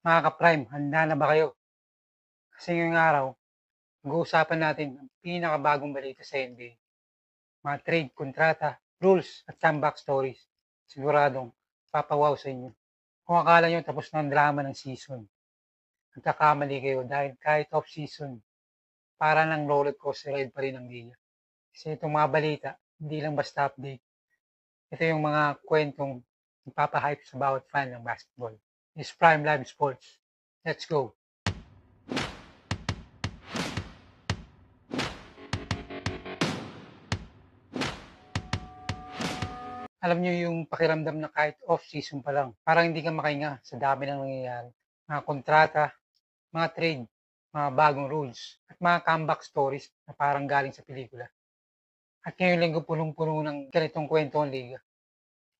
Mga ka-Prime, handa na ba kayo? Kasi ngayong araw, mag-uusapan natin ang pinakabagong balita sa NBA. Mga trade, kontrata, rules, at comeback stories. Siguradong papawaw sa inyo. Kung akala nyo tapos na ang drama ng season, nagkakamali kayo dahil kahit off-season, para ng roller coaster ride pa rin ang liga. Kasi itong mga balita, hindi lang basta update. Ito yung mga kwentong nagpapahype sa bawat fan ng basketball. It's Prime Live Sports. Let's go! Alam niyo yung pakiramdam na kahit off-season pa lang, parang hindi ka makahinga sa dami ng nangyayari. Mga kontrata, mga trade, mga bagong rules, at mga comeback stories na parang galing sa pelikula. At ngayong linggo punong-puno ng ganitong kwento ang liga.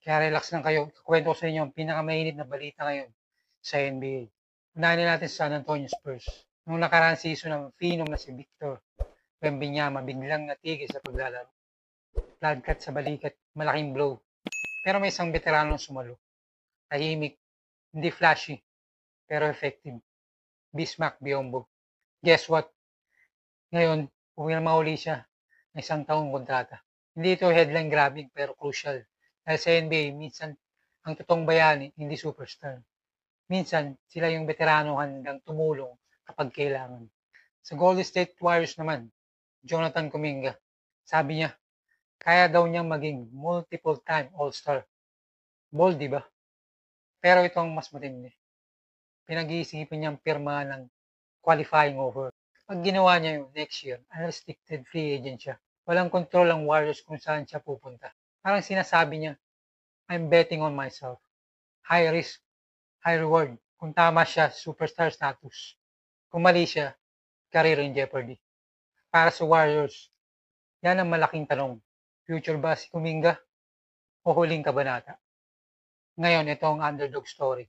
Kaya relax lang kayo. Kwento ko sa inyo ang pinakamainit na balita ngayon sa NBA. Unahin natin sa San Antonio Spurs. Noong nakaraan season ng phenom na si Victor Wembanyama biglang natigil sa paglalaro. Blood cut sa balikat, malaking blow. Pero may isang veteranong sumalo. Tahimik, hindi flashy, pero effective. Bismack Biyombo. Guess what? Ngayon, pumirma uli siya ng isang taong kontrata. Hindi ito headline grabbing pero crucial. Dahil sa NBA, minsan ang totoong bayani, hindi superstar. Minsan, sila yung veterano handang tumulong kapag kailangan. Sa Golden State Warriors naman, Jonathan Kuminga, sabi niya, kaya daw niyang maging multiple-time All-Star. Bold, di ba? Pero ito ang mas matindi. Pinag-iisipan niyang pirma ng qualifying offer. Pag ginawa niya yun next year, unrestricted free agent siya. Walang control ang Warriors kung saan siya pupunta. Parang sinasabi niya, I'm betting on myself. High risk, high reward. Kung tama siya, superstar status. Kung mali siya, career in jeopardy. Para sa Warriors, yan ang malaking tanong. Future ba si Kuminga o huling kabanata? Ngayon, ito ang underdog story.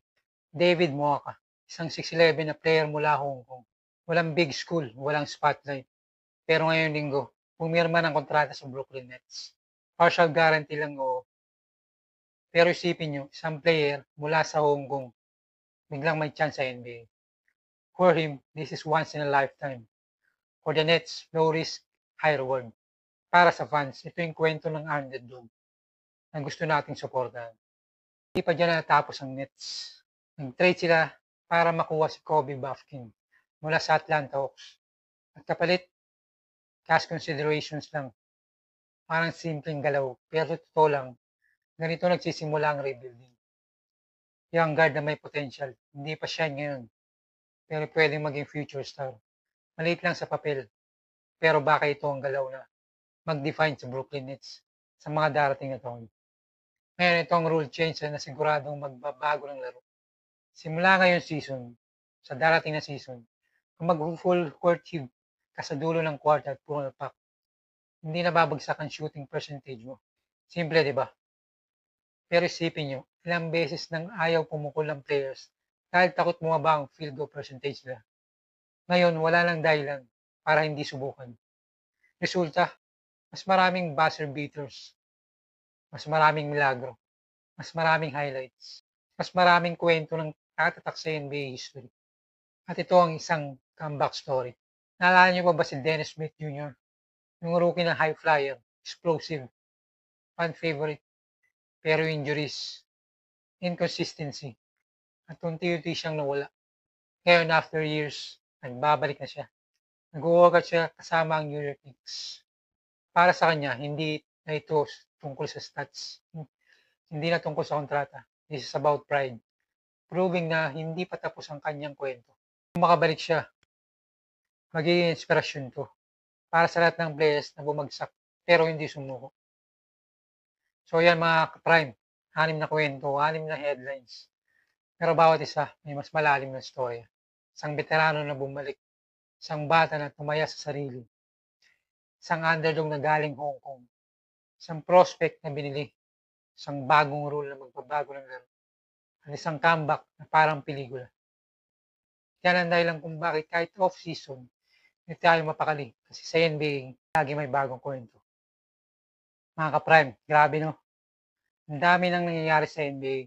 David Moaka, isang 6'11 na player mula Hong Kong. Walang big school, walang spotlight. Pero ngayong linggo, pumirma ng kontrata sa Brooklyn Nets. Partial guarantee lang oo. Pero isipin nyo, isang player mula sa Hong Kong, biglang may chance sa NBA. For him, this is once in a lifetime. For the Nets, low risk, high reward. Para sa fans, ito yung kwento ng underdog na gusto nating suportahan. Hindi pa dyan natapos ang Nets. Nag-trade sila para makuha si Kobe Bufkin mula sa Atlanta Hawks. At kapalit, cash considerations lang. Parang simpleng galaw. Pero totoo lang, ganito nagsisimula ang rebuilding. Young guard na may potential. Hindi pa siya ngayon. Pero pwedeng maging future star. Maliit lang sa papel. Pero baka ito ang galaw na mag-define sa Brooklyn Nets sa mga darating na taon. Ngayon, ito ang rule change na siguradong magbabago ng laro. Simula ngayon season, sa darating na season, kung mag-full court hit ka sa dulo ng quarter at puro pack, hindi na babagsak ang shooting percentage mo. Simple, di ba? Pero isipin nyo, ilang beses nang ayaw pumukol ng players dahil takot bumaba ang field goal percentage nila. Ngayon, wala lang dahilan para hindi subukan. Resulta, mas maraming buzzer beaters, mas maraming milagro, mas maraming highlights, mas maraming kwento ng tatatak sa NBA history. At ito ang isang comeback story. Naalala niyo pa ba si Dennis Smith Jr.? Yung rookie na high flyer, explosive, fan favorite, pero injuries, inconsistency, at unti-unti siyang nawala. Ngayon, after years, nagbabalik na siya. Nag-uugat siya kasama ang New York Knicks. Para sa kanya, hindi na ito tungkol sa stats. Hindi na tungkol sa kontrata. This is about pride. Proving na hindi pa tapos ang kanyang kwento. Kung makabalik siya, magiging inspirasyon to para sa lahat ng players na bumagsak pero hindi sumuko. So yan mga prime, 6 na kwento, 6 na headlines. Pero bawat isa may mas malalim na storya. Isang veterano na bumalik, isang bata na tumaya sa sarili, isang underdog na galing Hong Kong, isang prospect na binili, isang bagong rule na magbabago ng laro, at isang comeback na parang pelikula. Yan ang dahilan kung bakit kahit off-season, hindi tayo mapakali kasi sa NBA, lagi may bagong kwento. Mga ka-prime, grabe no. Ang dami nang nangyayari sa NBA.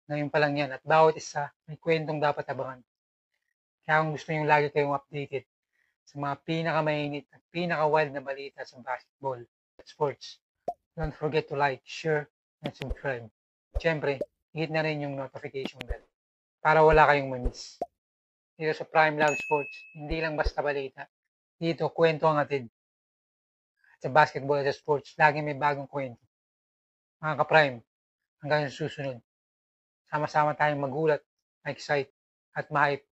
Ngayon pa lang yan at bawat isa may kwentong dapat abangan. Kaya kung gusto nyo lagi kayong updated sa mga pinakamainit at pinaka-wild na balita sa basketball at sports, don't forget to like, share, and subscribe. Siyempre, hit na rin yung notification bell para wala kayong mamiss. Dito sa Prime Love Sports, hindi lang basta balita. Dito, kwento ang atid. Sa basketball at sa sports, lagi may bagong kwento. Mga ka-Prime, hanggang sa susunod. Sama-sama tayong magulat, ma-excite, at ma-hype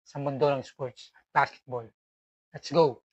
sa mundo ng sports at basketball. Let's go!